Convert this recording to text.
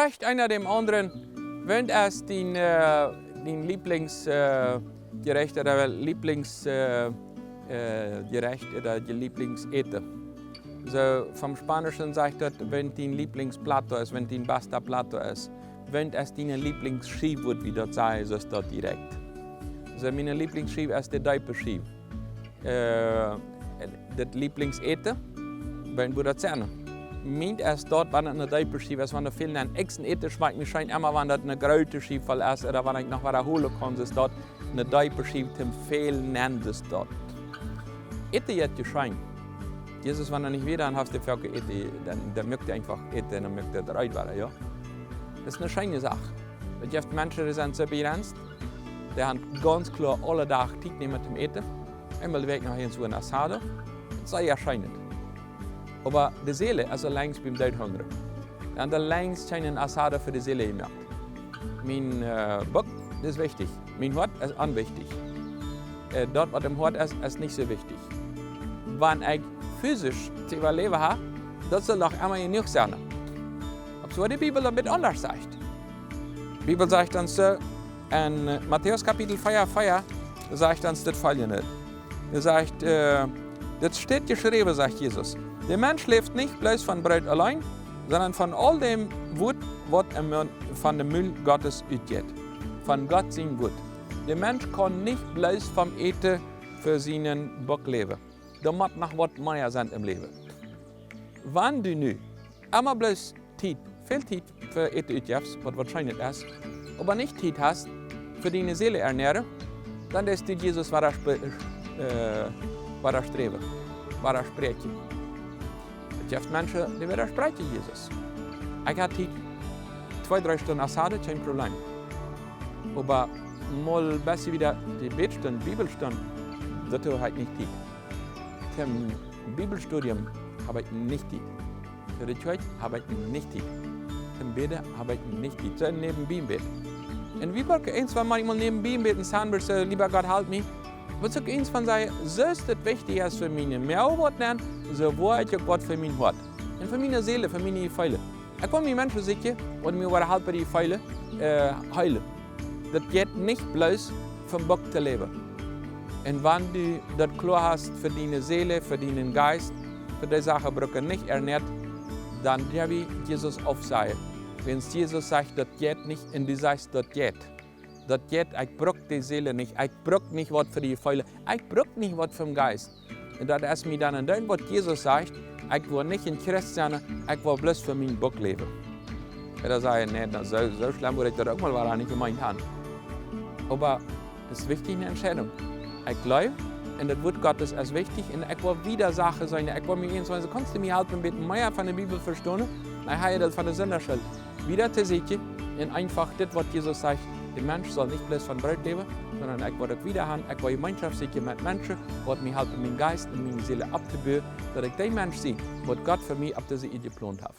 widerspricht einer dem anderen, wenn es dein Lieblingsgericht oder Lieblingsgericht oder die Lieblingsete. So, vom Spanischen sagt das, wenn dein Lieblingsplato ist, wenn dein bester Plato ist, wenn es dein Lieblingsschiff wird, wie das sei, so ist das direkt. So, meine Lieblingsschiff ist der Deiperschiff. Das Lieblingsete, wenn wir das sehen. Meint es dort, wenn es eine Deiperschiff ist, wenn viele einen Echsen Ete schmeckt, mir scheint immer, wenn das eine große Schiff ist, oder wenn ich noch wiederholen kann, ist dort eine Deiperschiff zum Fehlen nennt es dort. Ete jetzt geschehen. Jesus, wenn nicht wieder dann hast du für Ete, dann möchte er einfach Ete, dann möchte er bereit werden, ja. Das ist eine schöne Sache. Es gibt Menschen, die sind so begrenzt, die haben ganz klar alle Tage Zeit nehmen zum Eten. Einmal die Woche noch hin zu einer Assade. Das sei erscheinend. Aber die Seele ist längst beim Todhunger. Und der längst keine Assade für die Seele gemacht. Mein Bock ist wichtig. Mein Hort ist unwichtig. Dort, was im Hort ist nicht so wichtig. Wenn ich physisch zu überleben habe, das soll doch immer genug sein. Aber die Bibel damit anders sagt. Die Bibel sagt uns in Matthäus Kapitel 4, sagt uns das Folgende. Er sagt, das steht geschrieben, sagt Jesus. Der Mensch lebt nicht bloß von Brot allein, sondern von all dem Wort, was von dem Mund Gottes ausgeht. Von Gott sein Wort. Der Mensch kann nicht bloß vom Eten für seinen Bock leben. Da muss noch was mehr sein im Leben. Wenn du nu immer bloß Zeit, viel Zeit für Eten ausgibst, was wahrscheinlich ist, aber nicht Zeit hast, für deine Seele ernähren, dann ist dir Jesus streben, sprechen. Es gibt Menschen, die widersprechen Jesus. Ich habe Zeit, 2-3 Stunden Assade, kein Problem. Aber mal besser wieder die Betstunde, Bibelstunde, das habe ich nicht Zeit. Zum Bibelstudium habe ich nicht Zeit. Für die Kirche habe ich nicht Zeit. Zum Beten habe ich nicht Zeit. So nebenbei im Bett. Und wie wollte ich zwei manchmal nebenbei im Bett und sagen, lieber Gott, halt mich. Was ich eins von sagen, so ist das wichtig ist für meine Mehrwort lernen, so wo ich Gott für mein Hort. Und für meine Seele, für meine Feile. Ich kann mir Menschen sagen, und mir war halt bei die Feile heilen. Das geht nicht bloß vom Bock zu leben. Und wenn du das klar hast für deine Seele, für deinen Geist, für die Sache Brücke nicht ernährt, dann darf Jesus aufsagen. Wenn Jesus sagt, das geht nicht, und du sagst, das geht. Das geht, ich brauche die Seele nicht, ich brauche nicht was für die Feile, ich brauche nicht was vom Geist. Und das ist mir dann in dem, was Jesus sagt, ich will nicht ein Christ sein, ich will bloß für meinen Bock leben. Und da sage ich, nee, so schlimm würde ich das auch mal nicht gemeint haben. Aber das ist wichtig, eine Entscheidung. Ich glaube, und das Wort Gottes ist wichtig, und ich will wieder Sachen sein. Ich will mir irgendwann, kannst du mir helfen, ein bisschen mehr von der Bibel verstehen? Ich habe das von der Sünderschuld. Wieder zu sehen, und einfach das, was Jesus sagt, der Mensch soll nicht bloß von Brot leben, sondern ich will das wieder haben. Ich will Gemeinschaft suchen mit Menschen, die mir helfen, meinen Geist und meine Seele abzubauen, dass ich den Mensch sehe, was Gott für mich auf diese Idee geplant hat.